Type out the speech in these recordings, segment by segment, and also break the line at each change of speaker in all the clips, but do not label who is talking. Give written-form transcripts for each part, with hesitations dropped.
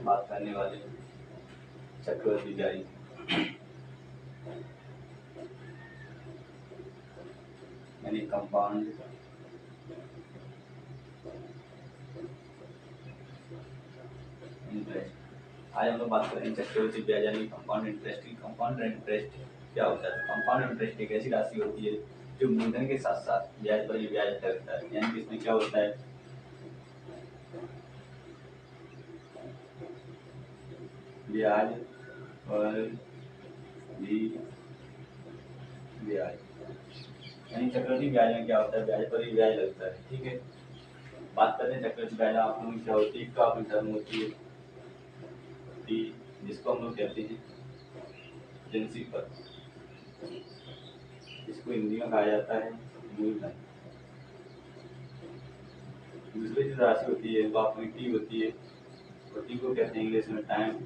बात करने वाले चक्रवृद्धि ब्याज यानी कंपाउंड इंटरेस्ट। आज हम लोग बात करेंगे चक्रवृद्धि ब्याज यानी कंपाउंड इंटरेस्ट की। कंपाउंड इंटरेस्ट क्या होता है? कंपाउंड इंटरेस्ट एक ऐसी राशि होती है जो मूलधन के साथ साथ ब्याज पर भी ब्याज लगता है। यानी कि इसमें क्या होता है, ब्याज पर भी ब्याज, यानी चक्रवृद्धि ब्याज में क्या होता है, ब्याज पर भी ब्याज लगता है। ठीक है, बात करते हैं चक्रवृद्धि ब्याज आप लोगों की क्या होती है। एक तो आपकी टर्म होती है टी, जिसको हम लोग कहते हैं प्रिंसिपल, इसको हिंदी में कहा जाता है मूलधन। दूसरी जो राशि होती है वो आपकी टी होती है, और टी को कहते हैं इंग्लिश में टाइम,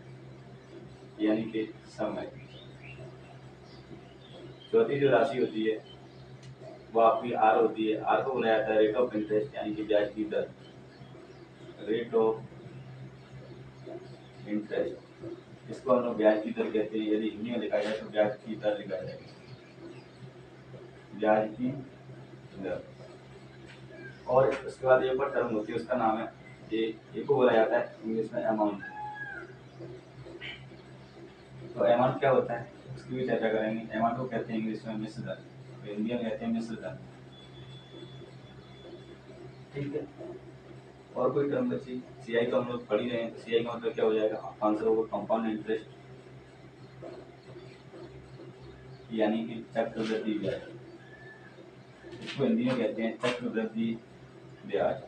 यानी कि समय। चौथी जो राशि होती है वो आपकी आर होती है। आर को बोला जाता है रेट ऑफ इंटरेस्ट, यानी कि ब्याज की दर, रेट ऑफ इंटरेस्ट। इसको हम लोग ब्याज की दर कहते हैं। यदि हिंदी में लिखा जाए तो ब्याज की दर लिखा जाएगा, ब्याज की दर। और उसके बाद एक और टर्म होती है, उसका नाम है ए को बोला जाता है इंग्लिश में अमाउंट। तो अमाउंट क्या होता है उसकी भी चर्चा करेंगे। अमाउंट को कहते हैं इंग्लिश में मिश्र धन, हिंदी में कहते हैं मिश्र धन। ठीक है, और कोई टर्म बची? सीआई को हम लोग पढ़ ही रहे हैं, तो सीआई का मतलब क्या हो जाएगा? आंसर होगा कंपाउंड इंटरेस्ट, यानी कि चक्रवृद्धि ब्याज। इसको हिंदी में कहते हैं चक्रवृद्धि ब्याज।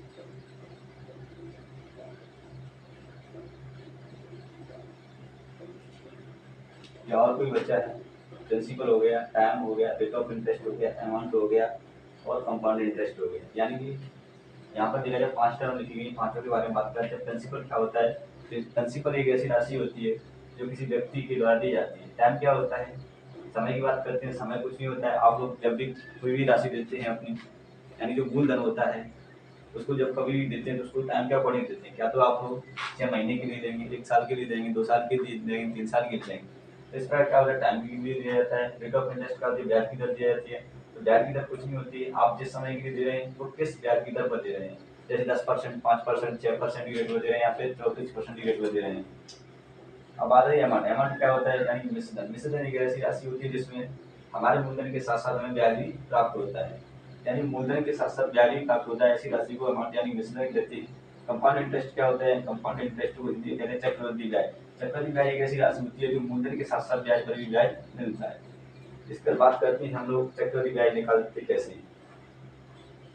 या और कोई बचा है? प्रिंसिपल हो गया, टाइम हो गया, रेट ऑफ इंटरेस्ट हो गया, अमाउंट हो गया और कंपाउंड इंटरेस्ट हो गया। यानी कि यहाँ पर देखा जाए 5 टर्म लिखी गई, पांचों के बारे में बात करते हैं। प्रिंसिपल क्या होता है? प्रिंसिपल एक ऐसी राशि होती है जो किसी व्यक्ति के द्वारा दी जाती है। टाइम क्या होता है? समय की बात करते हैं, समय कुछ नहीं होता है। आप लोग जब भी कोई भी राशि देते हैं अपनी, यानी जो मूलधन होता है उसको जब कभी भी देते हैं तो उसको टाइम के अकॉर्डिंग देते हैं। क्या तो आप लोग 6 महीने के लिए देंगे, 1 साल के लिए देंगे, 2 साल के लिए देंगे, 3 साल के लिए देंगे। तो इस प्रकार क्या होता है, टाइम की भी दिया जाता है। रेट ऑफ इंटरेस्ट का ब्याज की दर दी जाती है। तो ब्याज की दर कुछ नहीं होती है, आप जिस समय के लिए दे रहे हैं वो किस ब्याज की दर पर दे रहे हैं। जैसे 10%, 5%, 6% की रेट पर दे रहे हैं या फिर 34% की रेट पर दे रहे हैं। अब आ रही है अमाउंट। अमाउंट क्या होता है? यानी मिश्र धन। मिश्र धन एक ऐसी राशि होती है जिसमें हमारे मूलधन के साथ साथ हमें ब्याज भी प्राप्त होता है। यानी मूलधन के साथ साथ ब्याज भी प्राप्त होता है, ऐसी राशि को अमाउंट यानी मिश्र धन कहते हैं। कंपाउंड इंटरेस्ट क्या होता है? कंपाउंड इंटरेस्ट को हिंदी में कहते हैं चक्रवृद्धि ब्याज। चक्रवृद्धि ब्याज एक ऐसी राशि होती है जो मूलधन के साथ साथ ब्याज पर भी ब्याज मिलता है। इस पर बात करते हैं हम लोग चक्रवृद्धि ब्याज निकालते कैसे,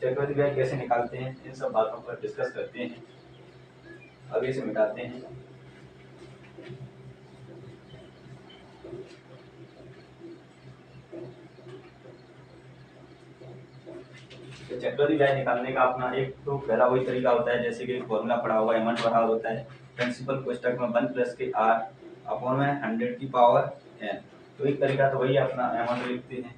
चक्रवृद्धि ब्याज कैसे निकालते हैं, इन सब बातों पर डिस्कस करते हैं। आगे से मिटाते हैं। तो चक्रवृद्धि ब्याज निकालने का अपना एक तो पहला वही तरीका होता है, जैसे कि फॉर्मूला पढ़ा होगा, अमाउंट बराबर होता है प्रिंसिपल कोष्टक में 1 प्लस के आर अपॉन में 100 की पावर n। तो एक तरीका तो वही अपना अमाउंट लिखते हैं,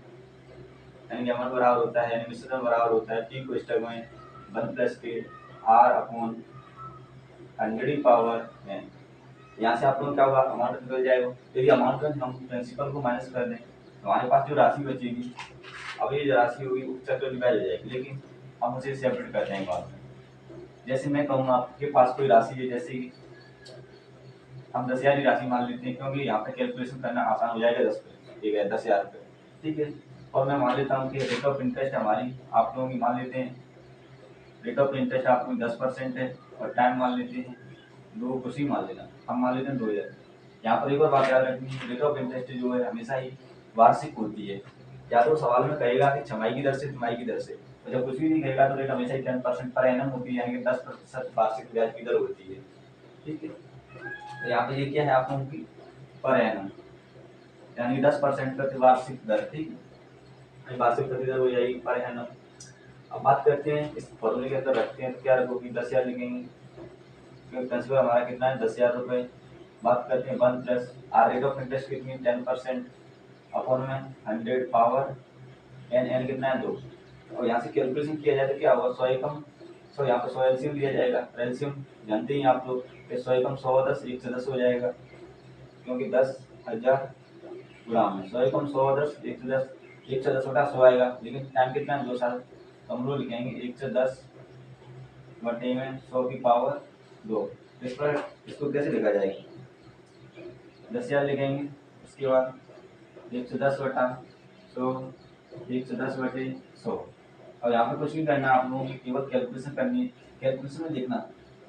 यानी कि अमाउंट बराबर होता है, यानी मिश्रण बराबर होता है टी कोष्टक में 1 प्लस के आर अपॉन 100 की पावर n। यहाँ से आप लोग क्या होगा, अमाउंट निकल जाएगा। यदि अमाउंट में हम प्रिंसिपल को माइनस कर दें तो हमारे पास जो राशि बचेगी, अब ये जो राशि होगी वो चक्रवृद्धि ब्याज हो जाएगी। लेकिन हम उसे सेपरेट कर देंगे बाद में। जैसे मैं कहूँगा आपके पास कोई राशि है, जैसे कि हम 10,000 की राशि मान लेते हैं, क्योंकि यहाँ पे कैलकुलेशन करना आसान हो जाएगा। 10,000 रुपये, ठीक है। और मैं मान लेता हूँ कि रेट ऑफ इंटरेस्ट हमारी आप लोगों की मान लेते हैं, रेट ऑफ इंटरेस्ट आप लोग 10% है, और टाइम मान लेते हैं 2, कुछ ही मान लेना, हम मान लेते हैं 2,000। यहाँ पर एक और बात याद रखनी है, रेट ऑफ इंटरेस्ट जो है हमेशा ही वार्षिक होती है। या तो सवाल में कहेगा कि छमाही की दर से, तिमाही की दर से, तो जब कुछ भी नहीं कहेगा तो रेट हमेशा ही 10% पर एनम होती है, यानी कि 10% वार्षिक ब्याज की दर होती है। ठीक है, तो यहाँ पे ये क्या है आप लोगों की पर एनम, यानी 10% प्रति वार्षिक दर। ठीक है, वार्षिक प्रति दर हो जाएगी पर एनम। अब बात करते हैं इस फॉर्मूले के अंदर रखते हैं तो क्या रखोगी, 10,000 लिखेंगे, क्योंकि प्रिंसिपल हमारा कितना है, 10,000 रुपये। बात करते हैं 1 plus R, rate of interest कितनी, 10% अपॉन में 100 पावर एन, एन कितना है 2। और यहाँ से कैलकुलेशन किया जाए तो क्या होगा, 100 एकम सो यहाँ पर 100 एलसीएम लिया जाएगा। एलसीएम जानते ही आप लोग कि 100 एकम 100 10 1 से 10 हो जाएगा, क्योंकि 10,000 गुणा में 100 एकम 100 10 1 से 10 1 से 10 बटा 100 आएगा। लेकिन टाइम कितना है 2 साल, तो हम लोग लिखेंगे 1 से 10 बटे में 100 की पावर 2। इस पर इसको कैसे लिखा जाएगा, 10,000 लिखेंगे, उसके बाद 1 से 10 बटा 100 1 से 10 बटे 100। और यहाँ पे कुछ नहीं करना, आप लोगों की केवल कैलकुलेशन करनी है। कैलकुलेशन में देखना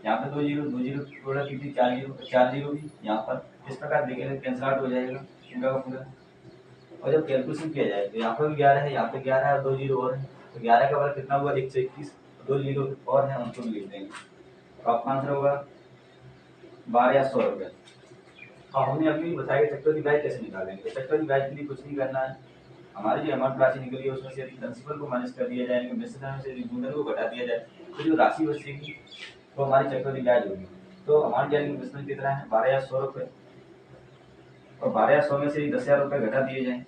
यहाँ पे 2 जीरो थोड़ा कितनी 4 जीरो भी यहाँ पर इस प्रकार देखेंगे कैंसिल आउट हो जाएगा पूरा का पूरा। और जब कैलकुलेशन किया जाए तो यहाँ पर भी 11 है, यहाँ पे 11 है और 2 जीरो और है, तो 11 का बराबर कितना हुआ 121, 2 जीरो और है उनको भी लिख देंगे। तो आपका आंसर होगा 12 या 100 रुपये। और हमने अभी बताया चक्रवृद्धि ब्याज कैसे निकालेंगे। चक्रवृद्धि ब्याज के लिए कुछ नहीं करना है, हमारी जो अमाउंट राशि निकली है उसमें से यदि प्रिंसिपल को माइनस कर दिया जाए, निश्चित समय से रिमाइंडर को घटा दिया जाए, तो जो राशि बचेगी वो हमारी चक्रवृद्धि ब्याज होगी। तो अमाउंट यानी इन्वेस्टमेंट कितना है 12 या 100 रुपये, और 12 या 100 में से 10,000 रुपये घटा दिए जाए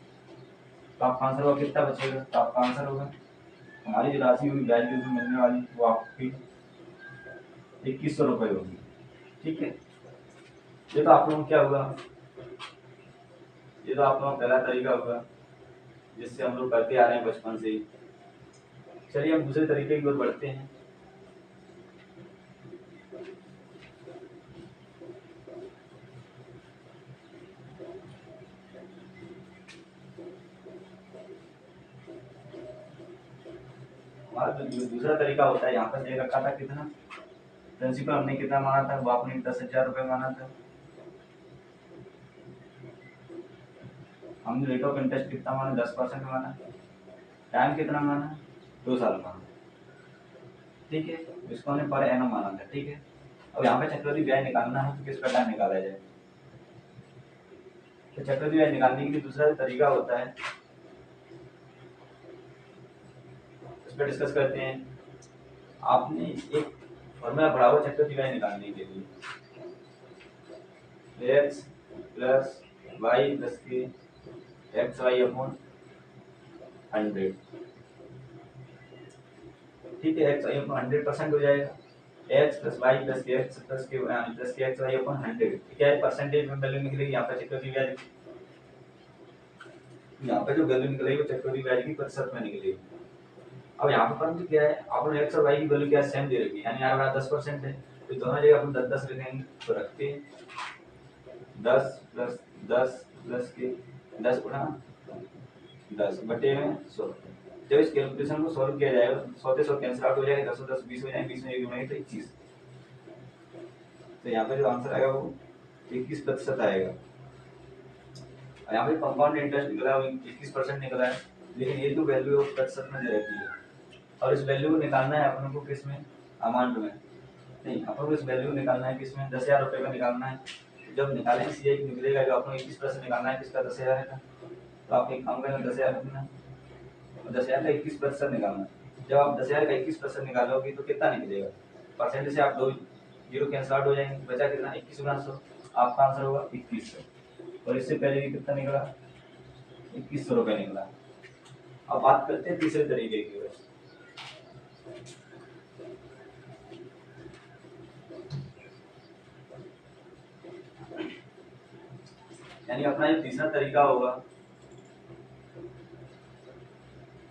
तो आपका आंसर होगा कितना बचेगा। तो आपका आंसर होगा हमारी जो राशि होगी ब्याज की मिलने वाली वो आपकी 2100 रुपये होगी। ठीक है, ये तो आप लोगों क्या हुआ, ये तो आप लोगों का पहला तरीका होगा जिससे हम लोग करते आ रहे हैं बचपन से ही। चलिए हम दूसरे तरीके की ओर बढ़ते हैं। हमारा जो दूसरा तरीका होता है, यहाँ पर दे रखा था कितना प्रिंसिपल हमने कितना माना था, वो आपने 10,000 रुपये माना था। हमने रेट ऑफ इंटरेस्ट कितना माना 10% माना, टाइम कितना माना 2 साल माना। ठीक है, इसको हमने पर एनम माना था। ठीक है, अब यहाँ पे चक्रवृद्धि ब्याज निकालना है तो किस प्रकार निकाला जाए। तो चक्रवृद्धि ब्याज निकालने के लिए दूसरा तरीका होता है, इस पर डिस्कस करते हैं। आपने एक फॉर्मूला पढ़ा हुआ चक्रवृद्धि ब्याज निकालने के लिए, x प्लस वाई प्लस के एक्स वाई अपॉन 100। ठीक है, एक्स वाई अपॉन 100% हो जाएगा, एक्स प्लस वाई प्लस के एक्स प्लस के एक्स वाई अपॉन 100। क्या है परसेंटेज में वैल्यू निकलेगी, यहाँ पर चक्रवृद्धि ब्याज, यहाँ पे जो वैल्यू निकलेगी वो चक्रवृद्धि ब्याज की प्रतिशत में निकलेगी। अब यहाँ पर परंतु क्या है, आपने एक्स और वाई की वैल्यू क्या सेम दे रखी है, यानी यहाँ 10% है, तो दोनों जगह अपन 10-10 लिखेंगे। तो रखते हैं 10 प्लस 10 प्लस के 10 गुणा 10 बटे में 100। जब इस कैलकुलेशन को सॉल्व किया जाएगा तो 100 से 100 कैंसिल आउट हो जाएगा, 10 10 20 हो जाएंगे, 20 में 1 जुड़ेंगे तो 21। तो यहाँ पे जो आंसर आएगा वो 21% आएगा। यहाँ पे कंपाउंड इंटरेस्ट निकला है 21% निकला है, लेकिन ये जो वैल्यू है प्रतिशत में दे रखी है, और इस वैल्यू को निकालना है अपन को किस में, अमाउंट में नहीं, अपन को इस वैल्यू को निकालना है किस में, 10,000 रुपये का निकालना है। जब निकालेंगे सीआई निकलेगा, जो अपन 21% निकालना है किसका 10,000 का, तो आप एक काम करेंगे 10,000 रखना, 10,000 का 21% निकालना। जब आप 10,000 का 21% निकालोगे तो कितना निकलेगा, परसेंटेज से आप 2 जीरो कैंसिल आउट हो जाएंगे, बचा कितना 21 गुना 100, आपका आंसर होगा 2100। और इससे पहले भी कितना निकला 2100 रुपये निकला। अब बात करते हैं तीसरे तरीके की ओर। यानी अपना जो तीसरा तरीका होगा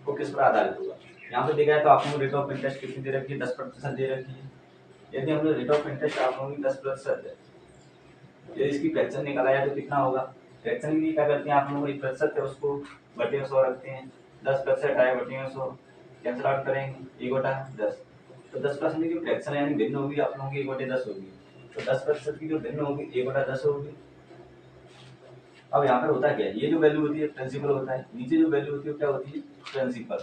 वो किस पर आधारित होगा। यहाँ पे देखा है तो आप लोगों को रेट ऑफ इंटरेस्ट कितनी दे रखी है, 10% दे रखी है। यदि हम लोग रेट ऑफ इंटरेस्ट आप लोगों की 10% है, यदि इसकी फ्रैक्शन निकाला जाए तो कितना होगा। फ्रैक्शन के लिए क्या करते हैं आप लोगों को, 1% है उसको बटे में 100 रखते हैं, 10% आए बटे में 100 कैंसिल आउट करेंगे 1/10। तो 10% की जो फ्रैक्शन है यानी भिन्न होगी आप लोगों की 1/10 होगी, तो 10% की जो भिन्न होगी 1/10 होगी। अब यहाँ पर होता क्या है, ये जो वैल्यू होती है प्रिंसिपल होता है, नीचे जो वैल्यू होती है क्या होती है प्रिंसिपल।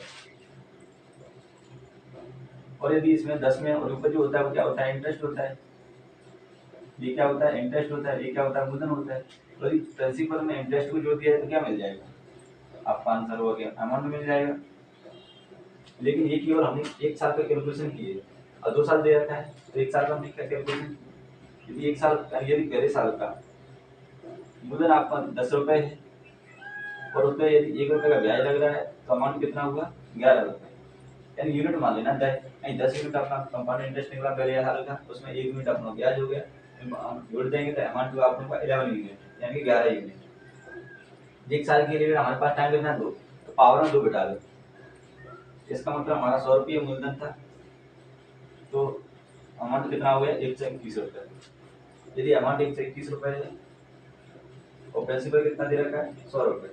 और यदि इसमें 10 में और ऊपर जो होता है वो क्या होता है इंटरेस्ट होता है, ये क्या होता है इंटरेस्ट होता है, ये क्या होता है मूलधन होता है। तो यदि प्रिंसिपल में इंटरेस्ट को जोड़ दिया है तो क्या मिल जाएगा, आपका आंसर हो गया अमाउंट मिल जाएगा। लेकिन ये केवल हमने 1 साल का कैलकुलेशन किए और 2 साल दे रखा है, तो 1 साल का हमने क्या कैलकुलेशन, यदि 1 साल यदि पहले साल का मूलधन आपका 10 रुपये है और उसमें यदि 1 रुपये का ब्याज लग रहा है तो अमाउंट कितना हुआ 11 रुपये। यानी यूनिट मान लेना 10 यूनिट अपना कंपाउंड इंटरेस्ट निकला पहले साल का, उसमें 1 यूनिट अपना ब्याज हो गया, जोड़ देंगे तो अमाउंट हुआ अपने पास 11 यूनिट यानी कि 11 यूनिट। एक साल के लिए हमारे पास टाइम कितना है 2, तो पावर में 2 बिठा दो, इसका मतलब हमारा 100 रुपये मूलधन था, तो अमाउंट कितना हो गया 121 रुपये। यदि अमाउंट 121 रुपये है और प्रिंसिपल कितना दे रखा है 100 रुपये,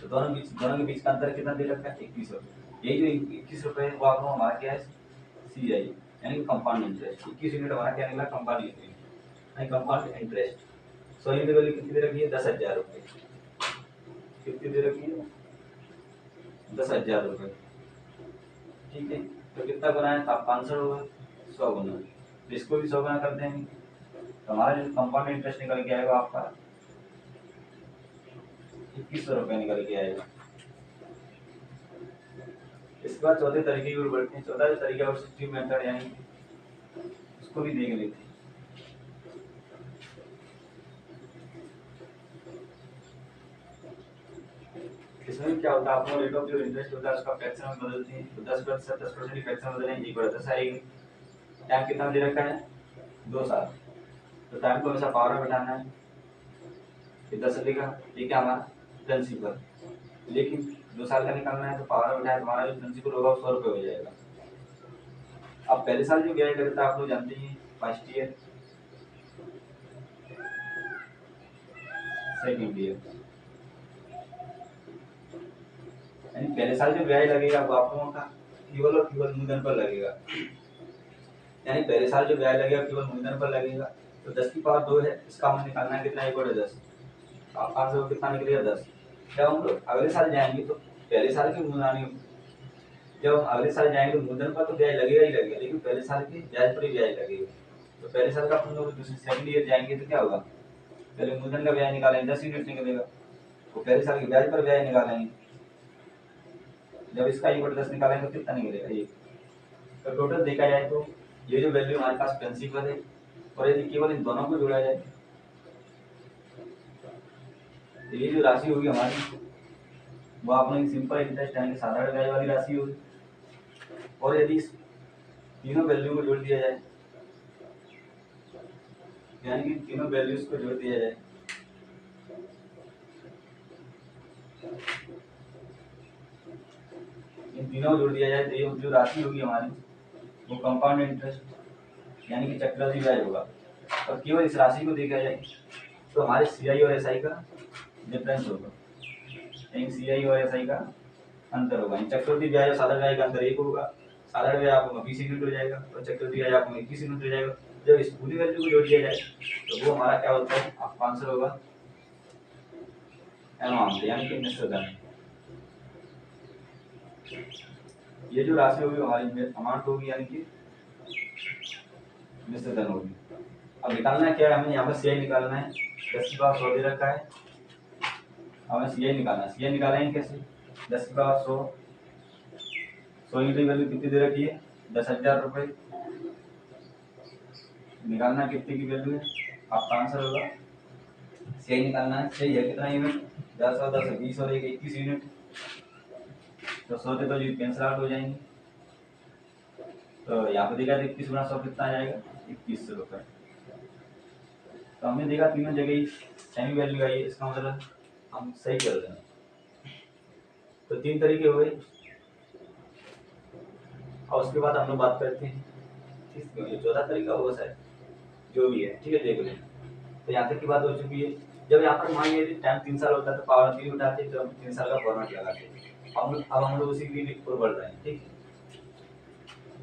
तो दोनों के बीच का अंतर कितना दे रखा है 21 रुपये। यही जो 21 रुपये है वो आपको हमारा क्या है CI यानी कंपाउंड इंटरेस्ट। 21 यूनिट हमारा क्या निकला कंपाउंड इंटरेस्ट यानी कंपाउंड इंटरेस्ट। 100 यूनिट वैल्यू कितनी दे रखी है 10,000 रुपये, कितनी दे रखी है 10,000 रुपये, ठीक है। तो कितना गुना है 500 होगा 100 गुना, तो इसको भी 100 गुना कर देंगे, तो हमारा जो कंपाउंड इंटरेस्ट निकल के आएगा आपका 2100 रुपये निकल के आएगा। इसके बाद चौथे तरीके की ओर बढ़ते हैं। चौथा जो तरीका है सब्स्टिट्यूट मेथड, यानी उसको भी देख लेते हैं। इसमें क्या होता है आपको रेट ऑफ जो इंटरेस्ट होता है उसका फ्रैक्शन में बदलते हैं, तो 10% की फ्रैक्शन बदलेंगे 1/10 आएगी। टाइम कितना दे रखा है 2 साल, तो टाइम को हमेशा पावर में बैठाना है, ये 10 लिखा, ये क्या हमारा प्रिंसिपल, लेकिन 2 साल का निकालना है तो पावर में बैठाए, हमारा जो प्रिंसिपल होगा 100 रुपये हो जाएगा। अब पहले साल जो ब्याज लगता है आप लोग जानते हैं, फर्स्ट ईयर सेकेंड ईयर, यानी पहले साल जो ब्याज लगेगा वो आप लोगों का केवल और केवल मूलधन पर लगेगा, यानी पहले साल जो ब्याज लगेगा केवल मूलधन पर लगेगा। तो 10 की पावर 2 है, इसका हमें निकालना है कितना 1/10, आप 500 कितना निकलेगा 10। जब हम लोग अगले साल जाएंगे तो पहले साल की मूलधन, जब हम अगले साल जाएंगे मूलधन पर तो ब्याज लगेगा ही लगेगा, लेकिन पहले साल के ब्याज पर ही ब्याज लगेगा। तो पहले साल का अपन लोग दूसरे सेकंड ईयर जाएंगे तो क्या होगा, पहले मूलधन का ब्याज निकालेंगे 10 यूनिट निकलेगा, तो पहले साल के ब्याज पर ब्याज निकालेंगे, जब इसका 1/10 निकालेंगे तो कितना निकलेगा 1। तो टोटल देखा जाए तो ये जो वैल्यू हमारे पास प्रिंसिपल है, और यदि केवल इन दोनों को जोड़ा जाए तो ये जो राशि होगी हमारी वो आपने सिंपल इंटरेस्ट यानी साधारण ब्याज वाली राशि होगी। और यदि इस तीनों वैल्यू को जोड़ दिया जाए, यानी कि तीनों वैल्यूज को जोड़ दिया जाए, इन तीनों को जोड़ दिया जाए तो ये जो राशि होगी हमारी वो कंपाउंड इंटरेस्ट यानी कि चक्रवृद्धि ब्याज होगा। और केवल इस राशि को देखा जाए तो हमारे CI और SI का डिफरेंस होगा, यानी CI और SI का अंतर होगा। चक्रवृद्धि ब्याज और साधारण ब्याज का अंतर 1 होगा, साधारण ब्याज आपको 20 यूनिट हो जाएगा और चक्रवृद्धि ब्याज आपको 21 यूनिट हो जाएगा। जब इस पूरी वैल्यू को जोड़ दिया जाए तो वो हमारा क्या होता है आपका आंसर होगा अमाउंट यानी कि निश्चित धन। ये जो राशि होगी हमारी अमाउंट होगी यानी कि निश्चित धन होगी। अब निकालना है क्या है, हमें यहाँ पर CI निकालना है, 10 की पावर 100 दे रखा है, हमें CI निकालना है। CI निकालेंगे कैसे, 10 की पावर 100 यूनिट की वैल्यू कितनी दे रखी है 10,000 रुपये, निकालना कितने की वैल्यू है आपका आंसर होगा। CI निकालना है, सही है कितना यूनिट 10 और 10 20 और 1 21 यूनिट, तो 100 से तो ये कैंसिल आउट हो जाएंगे, तो यहाँ पे देखा 21 गुना 100 कितना आ जाएगा 2100 रुपये। तो हमने देखा तीनों जगह ही सेमी वैल्यू आई है, इसका मतलब हम सही कर रहे हैं। तो 3 तरीके हो गए, और उसके बाद हम लोग बात करते हैं जो चौथा तरीका होगा शायद जो भी है, ठीक है देख लें। तो यहाँ तक की बात हो चुकी है। जब यहाँ पर मान लीजिए टाइम 3 साल होता है तो पावर 3 उठाते हैं, तो हम 3 साल का फॉर्मेट लगाते हैं। अब हम लोग उसी की ओर बढ़ रहे हैं, ठीक है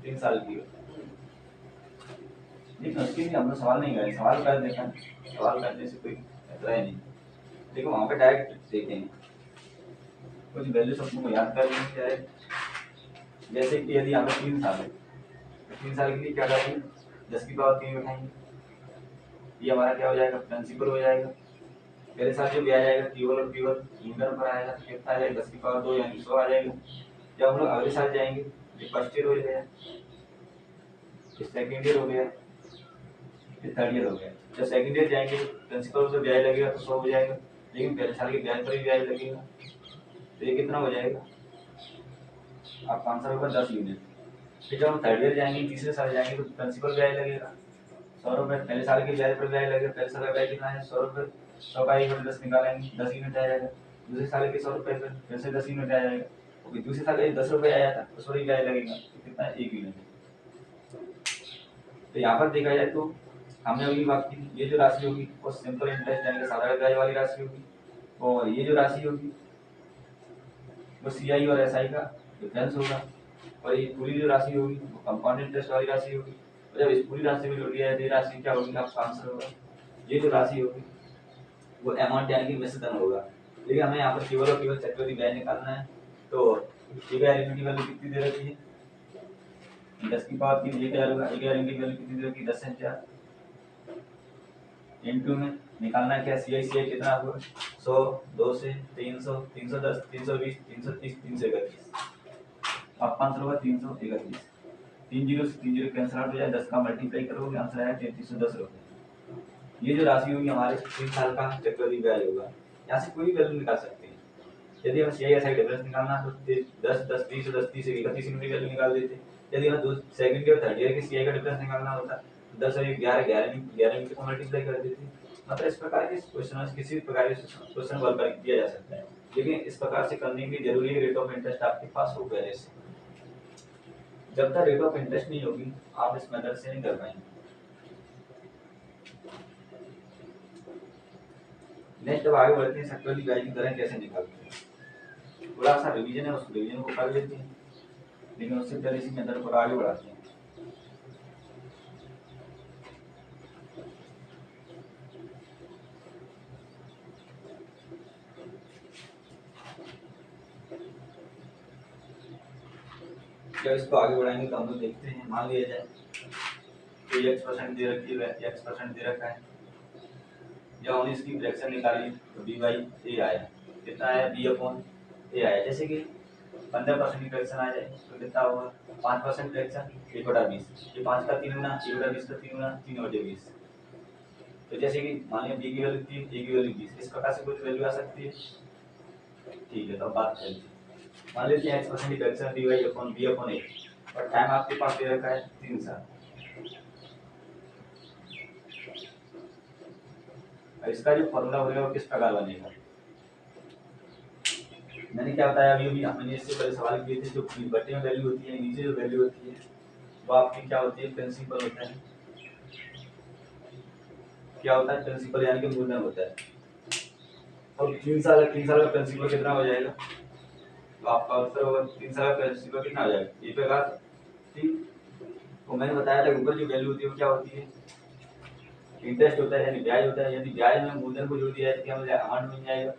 3 साल की। लेकिन उसके लिए हम लोग सवाल नहीं करें, सवाल कर देते हैं, सवाल करने से कोई खतरा ही नहीं। देखो वहाँ पे डायरेक्ट देखेंगे कुछ वैल्यू सबको याद कर लेंगे क्या है। जैसे कि यदि हमें 3 साल है तो 3 साल के लिए क्या करेंगे 10 की पावर 3 उठाएंगे, ये हमारा क्या हो जाएगा प्रिंसिपल हो जाएगा। पहले साल जो भी आ जाएगा केवल और केवल मूलधन पर आएगा, कितना आ जाएगा 10 की पावर 2 यानी 100 आ जाएगा। जब हम लोग अगले साल जाएंगे ये फर्स्ट ईयर हो गया, ये सेकेंड ईयर हो गया, ये थर्ड ईयर हो गया। जब सेकेंड ईयर जाएंगे प्रिंसिपल से ब्याज लगेगा तो 100 हो जाएगा, लेकिन पहले साल के ब्याज पर भी ब्याज लगेगा, तो ये कितना हो जाएगा आपका आंसर होगा 10 यूनिट। फिर जब हम थर्ड ईयर जाएंगे, तीसरे साल जाएंगे तो प्रिंसिपल ब्याज लगेगा 100 रुपये। पहले साल के ब्याज पर ब्याज लगेगा, पहले साल का ब्याज कितना है 100 रुपये, 100 का 1/10 निकालेंगे, 10 यूनिट आ जाएगा। दूसरे साल के 100 रुपये पर फिर से 10 यूनिट आ जाएगा। और दूसरे साल का 10 रुपये आया था उस पर ही ब्याज लगेगा, तो कितना है 1 यूनिट। तो यहाँ पर देखा जाए तो हमने अभी बात की, ये जो राशि होगी वो सिंपल इंटरेस्ट यानी कि साधारण ब्याज वाली राशि होगी, और ये जो राशि होगी वो सीआई और एसआई का डिफरेंस होगा, और ये पूरी जो राशि होगी वो कंपाउंड इंटरेस्ट वाली राशि होगी। और जब इस पूरी राशि में जोड़ दिया जाए तो ये राशि क्या होगी, आपका आंसर होगा। ये जो राशि होगी वो अमाउंट यानी कि मिश्र धन होगा। लेकिन हमें यहाँ पर केवल और केवल चक्रवृद्धि ब्याज निकालना है। तो ये गारंटी की वैल्यू कितनी दे रखी है 10 की पावर 3, ये क्या होगा, ये गारंटी की वैल्यू कितनी दे रखी है 10 से 4 इनटू में निकालना है क्या, सीआई कितना होगा 100, 2 से 300, 310, 320, 330, 331, अब 500 होगा 331, 3 जीरो से 3 जीरो कैंसिल आउट हो जाए, 10 का मल्टीप्लाई करोगे आंसर आया 3310 रुपये। ये जो राशि होगी हमारे 3 साल का चक्रवृद्धि ब्याज होगा। यहाँ से कोई भी वैल्यू निकाल सकते हैं। यदि हमें सीआई एसआई डिफरेंस निकालना है तो 10 10 30 10 30 से 31 यूनिट वैल्यू निकाल देते। यदि हमें सेकंड ईयर थर्ड ईयर के सीआई का डिफरेंस निकालना होता 10 और 11 11 यूनिट को मल्टीप्लाई कर देते। मतलब इस प्रकार के क्वेश्चन किसी भी प्रकार के क्वेश्चन हल कर दिया जा सकता है, लेकिन इस प्रकार से करने के लिए जरूरी है रेट ऑफ इंटरेस्ट आपके पास हो पहले से। जब तक रेट ऑफ इंटरेस्ट नहीं होगी आप इस मेथड से नहीं कर पाएंगे। नेक्स्ट अब आगे बढ़ते हैं चक्रवृद्धि ब्याज की दरें कैसे निकालते हैं। थोड़ा सा रिवीजन है, उस रिवीजन को कर लेते हैं, लेकिन उससे पहले इसी मेथड पर आगे बढ़ाते हैं। जब इसको आगे बढ़ाएंगे तो हम लोग देखते हैं, मान लिया जाए तो x% दे रखी है, x% दे रखा है। जब हमने इसकी फ्रैक्शन निकाली तो b बाई ए आया, कितना आया b अपॉन ए आया। जैसे कि 15% की फ्रैक्शन आ जाए तो कितना होगा 5% फ्रैक्शन 1/20, ये 5 का 3 गुना 1/20 का 3 गुना 3/20। तो जैसे कि मान लिया b की वैल्यू 3, a की वैल्यू 20, इस प्रकार से कुछ वैल्यू आ सकती है। ठीक है, तो अब बात करते हैं। मान लेते हैं x% की fraction dy upon b upon a, और टाइम आपके पास दे रखा है 3 साल। इसका जो फॉर्मूला होगा वो किस प्रकार बनेगा, मैंने क्या बताया अभी अभी हमने इससे पहले सवाल किए थे। जो बटे में वैल्यू होती है, नीचे जो वैल्यू होती है वो आपकी क्या होती है, प्रिंसिपल होता है। क्या होता है, प्रिंसिपल यानी कि मूलधन होता है। और 3 साल का प्रिंसिपल कितना हो जाएगा, तो आपका आंसर होगा 3 साल का प्रिंसिपल कितना हो जाएगा, ये पे बात ठीक। तो मैंने बताया था ऊपर जो वैल्यू होती है वो क्या होती है, इंटरेस्ट होता है यानी ब्याज होता है। यदि ब्याज में मूलधन को जोड़ दिया जाए तो क्या मुझे अमाउंट मिल जाएगा।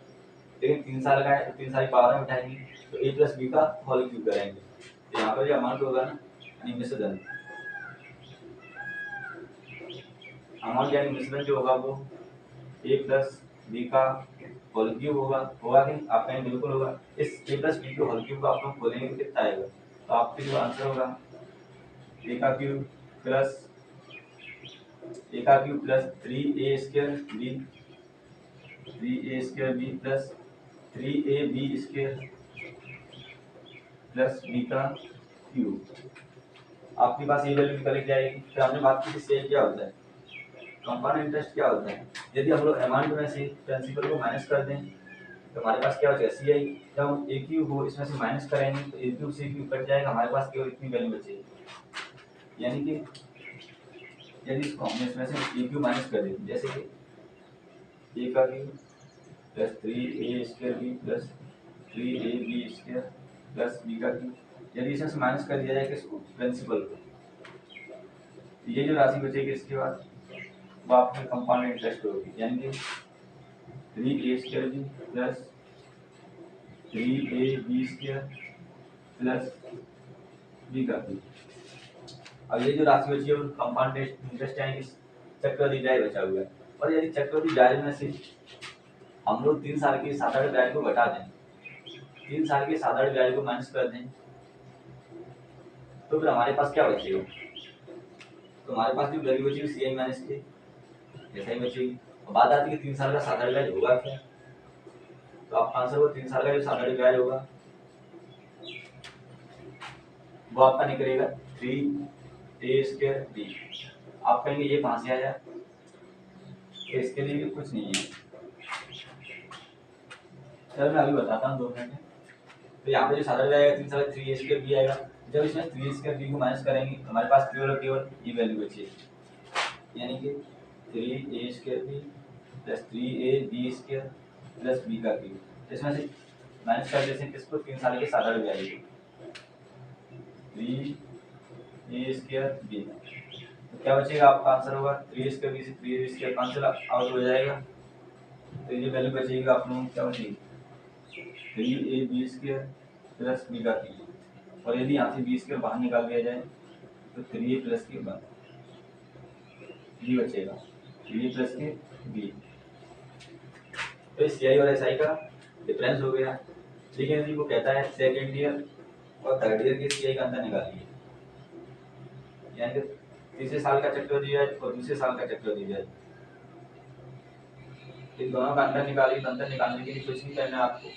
लेकिन 3 साल का है तो 3 साल पावर में उठाएंगे तो a प्लस b का होल क्यूब करेंगे, तो यहाँ पर जो अमाउंट होगा ना यानी मिश्रधन, अमाउंट यानी मिश्रधन जो होगा वो a प्लस b का होल क्यूब होगा। होगा कि आप कहें बिल्कुल होगा। इस a प्लस b के होल क्यूब को आप लोग खोलेंगे तो कितना आएगा, तो आपके जो आंसर होगा a का cube plus 3a square b, 3a square b plus 3ab square plus b का क्यूब। आपके पास ये वैल्यू निकल के आएगी। फिर हमने बात की कि सीआई क्या होता है, कंपाउंड इंटरेस्ट क्या होता है। यदि हम लोग अमाउंट में से प्रिंसिपल को माइनस कर दें तो हमारे पास क्या हो जाएगा सीआई। जब हम ए क्यूब को इसमें से माइनस करेंगे तो ए क्यूब से क्यूब कट जाएगा, हमारे पास केवल इतनी वैल्यू बचेगी। यानी कि यदि इसको हम इसमें से ए क्यूब माइनस कर दें, जैसे कि ए का cube plus 3a square b plus 3ab square plus b का क्यूब, यदि इसमें से माइनस कर दिया जाए किसको, प्रिंसिपल को, ये जो राशि बचेगी इसके बाद वो आपकी कंपाउंड इंटरेस्ट होगी। यानी कि 3a square b plus 3ab square plus b का क्यूब। अब ये जो राशि बची है वो कंपाउंड इंटरेस्ट यानी कि चक्रवृद्धि ब्याज बचा हुआ है। और यदि चक्रवृद्धि ब्याज में से हम लोग 3 साल के साधारण ब्याज को घटा दें, 3 साल के साधारण ब्याज को माइनस कर दें, तो फिर हमारे पास क्या बचेगा, तो हमारे पास जो वैल्यू बचेगी सीआई माइनस के ऐसा ही बचेगी। बात आती है 3 साल का साधारण ब्याज होगा क्या, तो आपका आंसर वो 3 साल का जो साधारण ब्याज होगा वो आपका निकलेगा 3a² b। आप कहेंगे ये कहाँ से आया, तो इसके लिए भी कुछ नहीं है। चलो मैं अभी बताता हूँ 2 मिनट में। तो यहाँ पे जो सादा आएगा 3 साल 3a² b आएगा। जब इसमें 3a² b को माइनस करेंगे तो हमारे पास केवल ये वैल्यू बचेगी, यानी कि 3a² b plus 3ab² plus b का क्यूब। इसमें से माइनस कर देते हैं किसको, 3 साल के सादा आएगी 3a² b। तो क्या बचेगा, आपका आंसर होगा 3a² b से 3a² कैंसिल आउट हो जाएगा, तो ये वैल्यू बचेगी आपको क्या बचेगी 3ab² प्लस b का क्यूब। और यदि यहाँ से b² बाहर निकाल दिया जाए तो 3a प्लस के बाद b बचेगा, 3a प्लस के b। तो इस CI और SI का डिफरेंस हो गया। लेकिन यदि वो कहता है सेकेंड ईयर और थर्ड ईयर के CI का अंतर निकालिए, यानी कि तीसरे साल का चक्रवृद्धि और दूसरे साल का चक्रवृद्धि, इन दोनों का अंतर निकालिए। तो अंतर निकालने के लिए कुछ नहीं करना है आपको,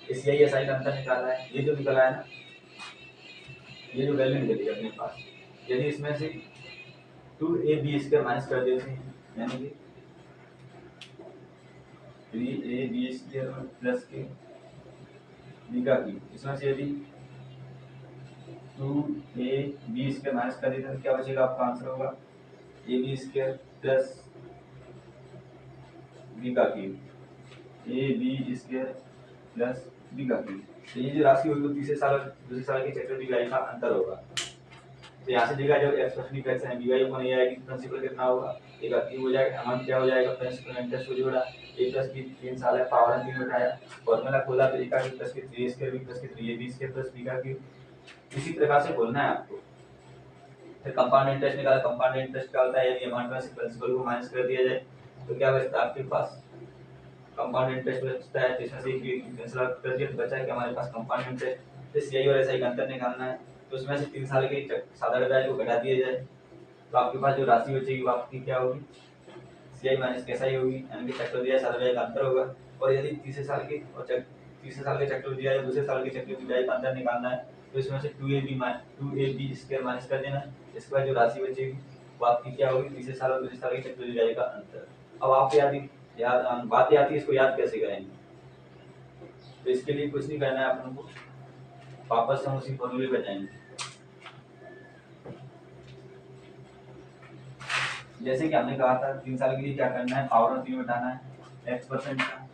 इस CI SI का अंतर निकाला है, ये जो निकला है ना, ये जो वैल्यू निकली है अपने पास, यदि इसमें से 2ab² माइनस कर देते हैं, यानी कि 3ab² प्लस के b का क्यूब, इसमें से यदि 2ab² माइनस कर देते हैं तो क्या बचेगा, आपका आंसर होगा ab² प्लस b का क्यूब, ab² प्लस b का क्यूब। तो ये जो राशि होगी वो तीसरे साल और दूसरे साल के चक्रवृद्धि का अंतर होगा। तो यहाँ से देखा जब एक्सप्रेशन की फ्रैक्शन है dy ऊपर नहीं आएगी, प्रिंसिपल कितना होगा, एक क्यूब हो जाएगा, अमाउंट क्या हो जाएगा, प्रिंसिपल इंटरेस्ट को जोड़ा a प्लस b 3 साल है, पावर ने 3 उठाया, फॉर्मूला खोला तो a का क्यूब प्लस के 3a² b प्लस के 3ab² प्लस b का क्यूब। इसी प्रकार से बोलना है आपको। फिर कंपाउंड इंटरेस्ट निकाला, कंपाउंड इंटरेस्ट क्या होता है, यदि अमाउंट में से प्रिंसिपल को माइनस कर दिया जाए तो क्या बचता है आपके पास, कंपाउंड इंटरेस्ट बचता है। इसमें से कैंसिल कर दिया तो बचा है कि हमारे पास कंपाउंड इंटरेस्ट। तो CI और SI का अंतर निकालना है, तो उसमें से 3 साल के सादा ब्याज को घटा दिया जाए तो आपके पास जो राशि बचेगी वो आपकी क्या होगी, CI माइनस SI होगी, यानी कि चक्रवृद्धि सादा ब्याज का अंतर होगा। और यदि तीसरे साल के चक्रवृद्धि ब्याज दूसरे साल के चक्रवृद्धि ब्याज का अंतर निकालना है तो इसमें से 2ab² माइनस कर देना, इसके बाद जो राशि बचेगी वो आपकी क्या होगी, तीसरे साल और दूसरे साल के चक्रवृद्धि ब्याज का अंतर। अब आप बात आती है इसको याद कैसे करेंगे, तो इसके लिए कुछ नहीं करना है अपन को, वापस हम उसी फॉर्मूले पे जाएंगे। जैसे कि हमने कहा था 3 साल के लिए क्या करना है, पावर में 3 उठाना है, x% का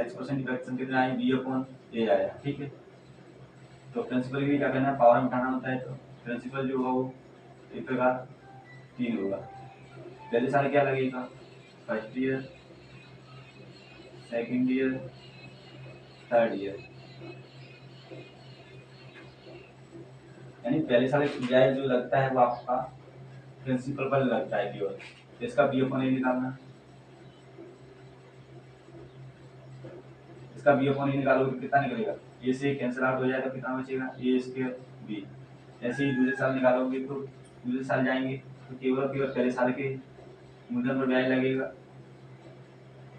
x% फ्रैक्शन कितना है, b/a आया, ठीक है। तो प्रिंसिपल के लिए क्या करना है, पावर में उठाना होता है, तो प्रिंसिपल जो होगा वो 1/3 होगा। पहले साल क्या लगेगा, first year, second year, third year, यानी पहले साल ब्याज जो लगता है वो आपका प्रिंसिपल पर लगता है केवल, तो इसका b/a निकालना, इसका b/a निकालोगे तो कितना निकलेगा, a से कैंसिल आउट हो जाएगा, कितना बचेगा a² b। ऐसे ही दूसरे साल निकालोगे तो दूसरे साल जाएंगे तो केवल पहले साल के मूलधन पर ब्याज लगेगा,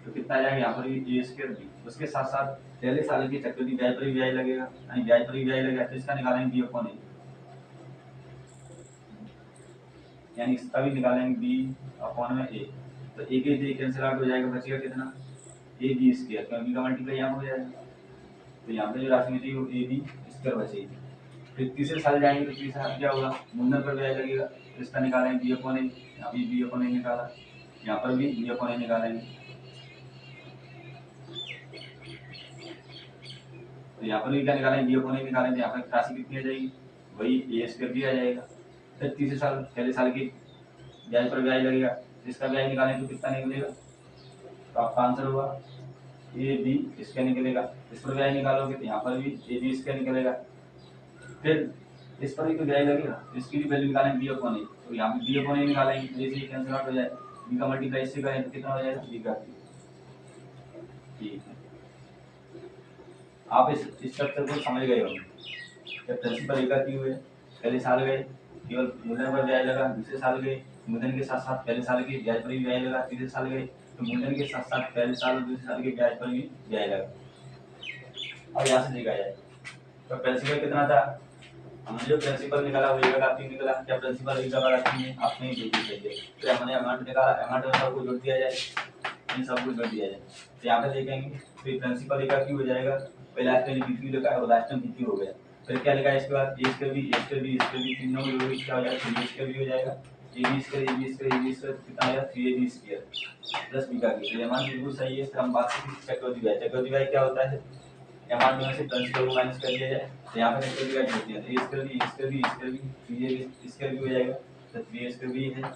तो कितना जाएगा यहाँ पर भी a² b। उसके साथ साथ पहले साल के चक्रवृद्धि ब्याज पर भी ब्याज लगेगा, यानी ब्याज पर भी ब्याज लगेगा, तो इसका निकालेंगे b/a, यानी इसका भी निकालेंगे b/a। तो a के कैंसिल आउट हो जाएगा, बचेगा कितना ab², क्योंकि b का मल्टीप्लाई यहाँ हो जाएगा, तो यहाँ पे जो राशि बचेगी वो ab² बचेगी। फिर तीसरे साल जाएंगे तो तीसरे साल क्या होगा, मूलधन पर ब्याज लगेगा, तो इसका निकालेंगे b/a, यहाँ भी b/a निकाला, यहाँ पर भी b/a निकालेंगे, तो यहाँ पर भी क्या निकालेंगे b/a निकालेंगे, यहाँ पर राशि कितनी आ जाएगी, वही a² आ जाएगा। फिर तीसरे साल पहले साल के ब्याज पर ब्याज लगेगा, इसका ब्याज निकालेंगे तो कितना निकलेगा, तो आपका आंसर होगा ab² निकलेगा। इस पर ब्याज निकालोगे तो यहाँ पर भी ab² निकलेगा। फिर इस पर भी तो ब्याज लगेगा, इसकी भी वैल्यू निकालेंगे b/a, तो यहाँ पे b/a निकालेंगे, तो इसे कैंसिल आउट हो जाए, b का मल्टीप्लाई इससे करें तो कितना हो जाएगा b का। ठीक है, आप इस स्ट्रक्चर को समझ गए होंगे। जब प्रिंसिपल एक क्यू है, पहले साल गए केवल मूलधन पर ब्याज लगा, दूसरे साल गए मूलधन के साथ साथ पहले साल के ब्याज पर भी ब्याज लगा, तीसरे साल गए तो मूलधन के साथ साथ पहले साल और दूसरे साल के ब्याज पर भी ब्याज लगा। अब यहाँ से देखा जाए तो प्रिंसिपल कितना था हमने जो प्रिंसिपल निकाला वो 1 का 3 निकला, क्या प्रिंसिपल 1 का 3 है? आपने ही देखी चाहिए। तो हमने अमाउंट निकाला, अमाउंट में सबको जोड़ दिया जाए, इन सबको जोड़ दिया जाए। तो यहाँ पे देखेंगे फिर प्रिंसिपल 1 का क्यों हो जाएगा, पहले लास्ट में बीक्यू लिखा है और लास्ट में बीक्यू हो गया। फिर क्या लिखा है इसके बाद ए square b, a square b, a square B, तीनों में जोड़ोगे क्या हो जाएगा, 3 स्क्वायर बी हो जाएगा, A B square, A B square, A B square कितना आएगा 3ab स्क्वायर प्लस बी का बी। तो अमाउंट बिल्कुल सही है। फिर हम बात करते हैं चक्कर डिवाइड। चक्कर डिवाइड क्या होता है, अमाउंट में से प्रिंसिपल को माइनस कर दिया जाए। तो यहाँ पे चक्कर डिवाइड होती है, a square b, a square b, a square b, 3ab square B हो जाएगा, तो 3a स्क्वायर बी है।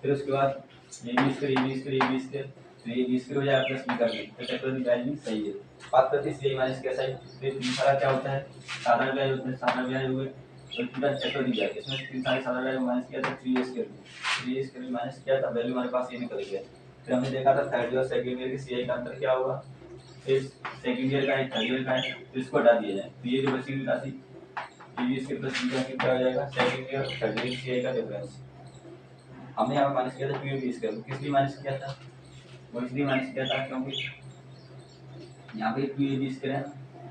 फिर उसके बाद A B square, A B square, A B square, तो ए बी स्क्वायर हो जाएगा प्लस बी का बी। तो चक्कर डिवाइड भी सही है। बात करते हैं सी माइनस के साइड। फिर तीन सारा क्या होता है, साधारण ब्याज होता है, साधारण ब्याज हुए और पूरा चक्कर डिवाइड। इसमें तीन सारे साधारण ब्याज माइनस किया था, 3a स्क्वायर माइनस किया था, वैल्यू हमारे पास ये निकल गया। फिर हमने देखा था थर्ड और सेकंड ईयर की सीआई का अंतर क्या होगा, इस सेकंड ईयर का है, थर्ड ईयर का है, तो इसको हटा दिया जाए। तो ये जो बची हुई राशि ये इसके प्लस बी का कितना हो जाएगा, second year third year CI का डिफरेंस। हमने यहाँ माइनस किया था 2ab स्क्वायर, किस लिए माइनस किया था, वो इसलिए माइनस किया था क्योंकि यहाँ पे 2ab स्क्वायर है,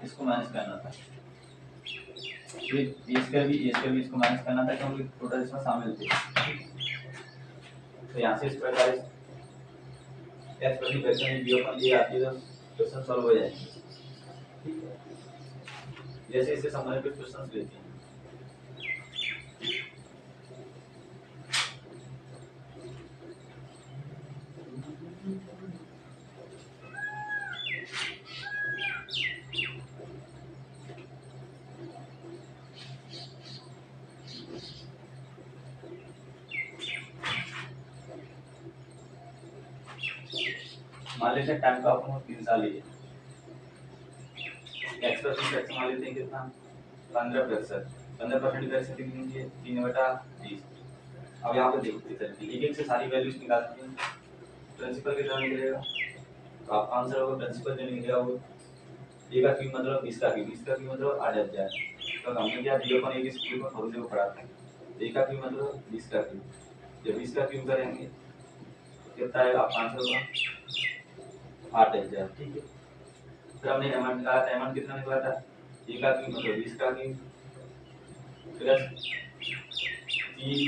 इसको माइनस करना था। फिर ए स्क्वायर भी इसको माइनस करना था क्योंकि टोटल इसमें शामिल थे। तो यहाँ से स्क्वायर का एक्स प्रति फ्रैक्शन बी अपन ये आती है तो क्वेश्चन सॉल्व हो जाएंगे। ठीक है, जैसे इससे संबंधित क्वेश्चन लेते हैं। मान लेते हैं टाइम का अपन 3 साल ही है, एक्स परसेंट फ्रैक्शन मान लेते हैं कितना 15%। 15% फ्रैक्शन कितनी होती है 3/20। अब यहाँ पे देखते चलते एक एक से सारी वैल्यूज निकालते हैं। प्रिंसिपल कितना निकलेगा, तो आपका आंसर होगा प्रिंसिपल जो निकलेगा वो ए का क्यूब मतलब 20 का क्यूब, 20 का क्यूब मतलब 8000। तो हमने क्या दिया अपन एक स्कूल में थोड़ी देर पढ़ा था, ए का क्यूब मतलब 20 का क्यूब, जब 20 का क्यूब करेंगे कितना आएगा, आपका आंसर होगा 8000। ठीक है, फिर हमने अमाउंट निकाला था, अमाउंट कितना निकला था ए का क्यूब मतलब 20 का क्यूब प्लस 3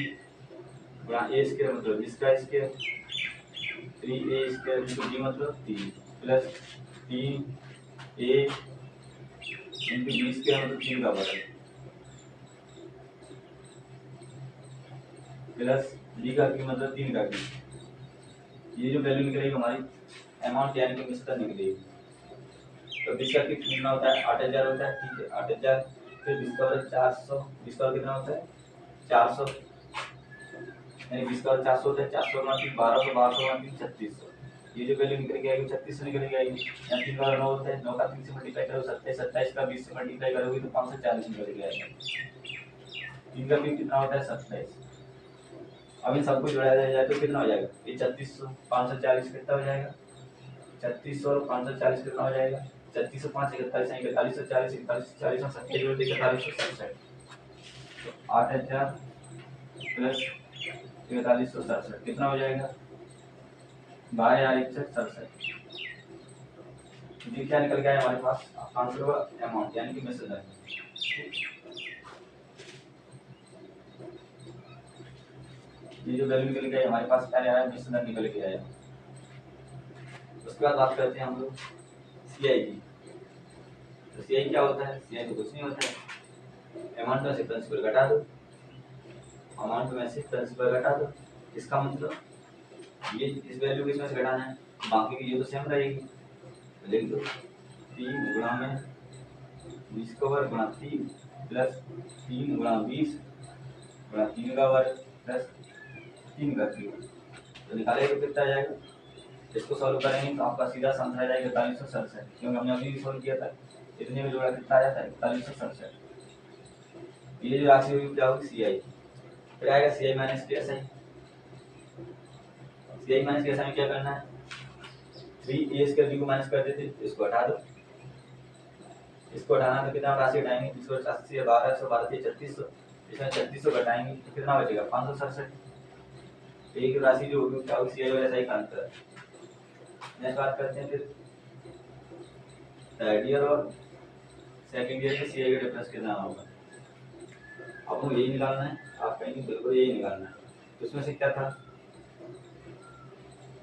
गुणा ए स्क्वायर मतलब 20 का square, 3a square into b मतलब 3 plus 3a into b square मतलब 3 का वर्ग प्लस b का क्यूब मतलब 3 का क्यूब। ये जो वैल्यू निकलेगी हमारी अमाउंट यानी कि मिश्रण निकलेगी। तो 20 का क्यूब कितना होता है 8000 होता है। ठीक है 8000, फिर 20 का वर्ग 400, 20 का वर्ग कितना होता है 400, यानी 20 का वर्ग 400 होता है, 400 गुणा 3 1200, 1200 गुणा 3 3600। ये जो वैल्यू निकल के आएगी 3600 निकल के आएगी। यहाँ 3 का 9 होता है, 9 का 3 से मल्टीप्लाई करो 27, 27 का 20 से मल्टीप्लाई करोगे तो 540 निकल के आएगा। 3 का क्यूब कितना होता है 27। अब इन सबको जोड़ा जाए तो कितना हो जाएगा, ये 3600 540 कितना हो जाएगा, 3600 और 540 कितना हो जाएगा, 3600 5 41 4140 4140 और 70 जोड़ दे 4167। तो 8000 प्लस 4167 कितना हो जाएगा 12167। ये क्या निकल गया हमारे पास, आंसर होगा अमाउंट यानी कि मिश्रण। ये जो वैल्यू निकल गया हमारे पास क्या आया है, मिश्रण निकल के आया। उसके बाद बात करते हैं हम लोग सीआई की। तो सीआई क्या होता है, सीआई तो कुछ नहीं होता है, अमाउंट में से प्रिंसिपल घटा दो, अमाउंट में से प्रिंसिपल घटा दो। इसका मतलब ये इस वैल्यू को इसमें से घटाना है, बाकी की ये तो सेम रहेगी। लिख दो 3 गुणा में 20 का वर्ग गुणा 3 प्लस 3 गुणा 20 गुणा 3 का वर्ग प्लस 3 का क्यूब। तो निकालेंगे तो कितना आ जाएगा, इसको सॉल्व करेंगे तो आपका सीधा आंसर आ जाएगा 4167, क्योंकि हमने अभी सॉल्व किया था। इतने में जोड़ा कितना आया था 4167। ये जो राशि होगी क्या होगी सीआई, फिर आएगा CI minus KSI. CI minus KSI में क्या करना है, 3a स्क्वायर b को माइनस कर देते, इसको हटा दो, इसको हटाना तो कितना राशि घटाएंगे 280 से 1200 3600, इसमें 3600 घटाएंगे तो कितना बचेगा 567। एक राशि जो होगी क्या होगी सीआई और एसआई का अंतर। नेक्स्ट बात करते हैं फिर थर्ड ईयर और सेकंड ईयर के सीआई का डिफरेंस कितना होगा। आपको यही निकालना है, आप कहेंगे बिल्कुल यही निकालना है। तो उसमें से क्या था,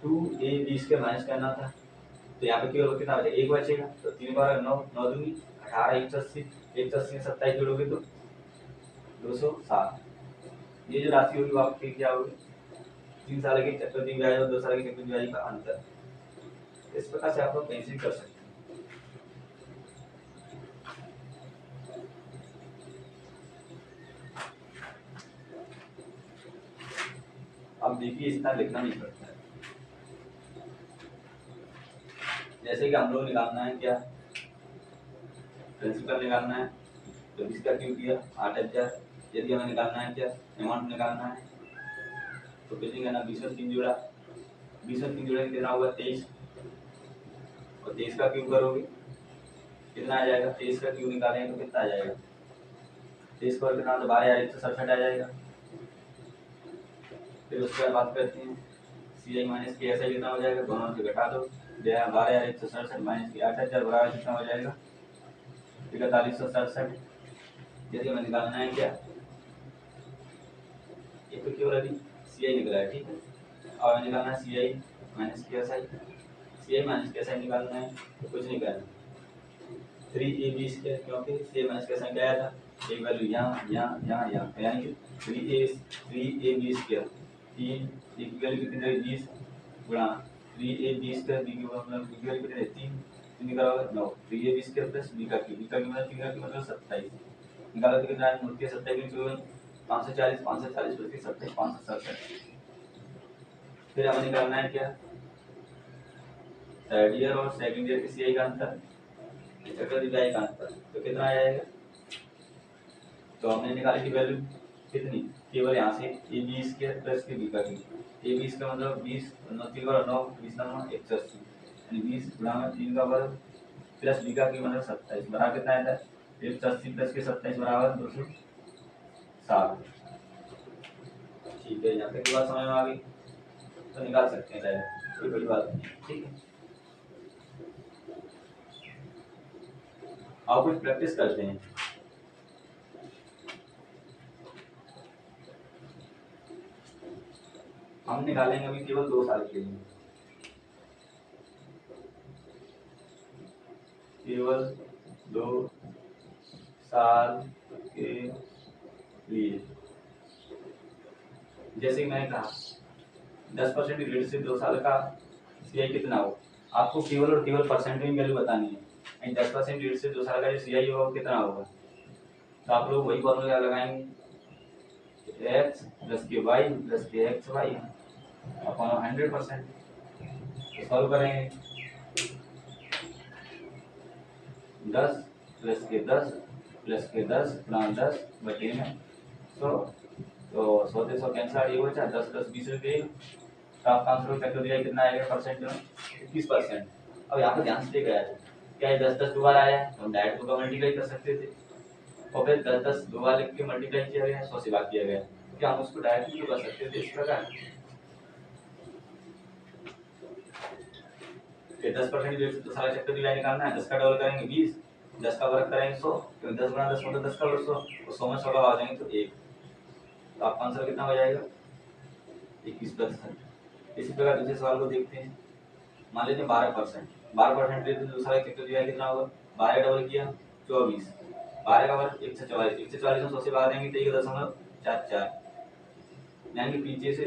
2ab² माइनस करना था, तो यहाँ पे केवल कितना बचेगा, एक बचेगा। तो 3 बार 9, 9 दूनी 18, 180, 180 में 27 जोड़ोगे तो 207। ये जो राशि होगी वो आपकी क्या होगी, 3 साल के चक्रवृद्धि ब्याज और 2 साल के चक्रवृद्धि ब्याज का अंतर। इस प्रकार से आप लोग कैंसिल कर सकते हैं। अब देखिए इतना लिखना नहीं पड़ता है। जैसे कि हम लोग निकालना है क्या, प्रिंसिपल निकालना है, तो इसका क्यों किया 8000। यदि हमें निकालना है क्या, अमाउंट निकालना है, तो कुछ नहीं करना, 20 में 3 जोड़ा, 20 में 3 जोड़ा कितना होगा 23, और 23 का क्यूब करोगे कितना आ जाएगा, 23 का क्यूब निकालेंगे तो कितना आ जाएगा, 23 का कितना, तो 12167 आ जाएगा। फिर उसके बाद बात करते हैं CI माइनस के ऐसा कितना हो जाएगा, दोनों से घटा दो, 12167 माइनस के 8000 बराबर कितना हो जाएगा 4167। यदि हमें निकालना है क्या, ये तो केवल अभी CI निकला है, ठीक है, और हमें निकालना है CI माइनस के SI। CI माइनस के SI निकालना है तो कुछ नहीं करना, 3ab², क्योंकि CI माइनस के SI क्या आया था, एक वैल्यू यहाँ यहाँ यहाँ यहाँ, यानी कि 3ab², 3 एक वैल्यू कितनी रही 20 गुणा 3ab² बी की मतलब बी की वैल्यू कितनी है 3, निकाला होगा 9, 3ab² प्लस बी का क्यूब, बी का क्यूब मतलब 27, निकाला तो कितना है 27 क्यूब 540, 540 प्लस 27 567। फिर हमें निकालना है क्या, थर्ड ईयर और सेकंड ईयर की CI का अंतर, चक्रवृद्धि ब्याज का अंतर, तो कितना आ जाएगा, तो हमने निकाली थी वैल्यू कितनी, केवल यहाँ से ab² प्लस के बी का क्यूब, ab² का मतलब 20 3 बार 9 20 9 180, यानी 20 गुणा 3 का वर्ग प्लस बी का क्यूब मतलब 27 बराबर कितना आता है 180 प्लस के 27 बराबर 207। ठीक है, यहाँ तक की बात समझ में आ गई, तो निकाल सकते हैं डायरेक्ट, कोई बड़ी बात नहीं, ठीक है। आप कुछ प्रैक्टिस करते हैं। हम निकालेंगे अभी केवल 2 साल के लिए, केवल 2 साल के लिए। जैसे मैंने कहा 10% रेट से 2 साल का CI कितना हो, आपको केवल और केवल परसेंट में वैल्यू बतानी है। 10% रेट से 2 साल का जो CI होगा वो कितना होगा, तो आप लोग वही फॉर्मूला लगाएंगे, x प्लस के y प्लस के xy अपॉन 100%, तो सॉल्व करेंगे 10 प्लस के 10 प्लस के 10 गुणा 10 बटे में 100, तो 100 से 100 कैंसिल, ये बचा 10 10 20 रुपये, तो आपका आंसर फैक्टोरियल कितना आएगा परसेंट में 21%। अब यहाँ पर ध्यान से देखा जाए क्या ये 10 10 दोबारा आया है, तो हम डायरेक्ट को मल्टीप्लाई कर सकते थे, और फिर 10 10 दो बार लिख के मल्टीप्लाई किया गया 100 से भाग किया गया, क्या हम उसको डायरेक्ट भी कर सकते थे इस प्रकार, फिर 10% रेट से तो सारा चक्कर दिवाई निकालना है, 10 का डबल करेंगे 20, 10 का वर्ग करेंगे 100, क्योंकि 10 गुणा 10 मतलब 10 का वर्ग 100, और 100 में 100 का भाग देंगे तो 1, तो आपका आंसर कितना हो जाएगा 21%। इसी प्रकार दूसरे सवाल को देखते हैं, मान लेते हैं 12% रेट से दूसरा चक्कर दिवाई कितना होगा, 12 डबल किया 24, 12 का वर्ग 144, 144 में 100 से भाग देंगे तो 1.44, यानी कि पीछे से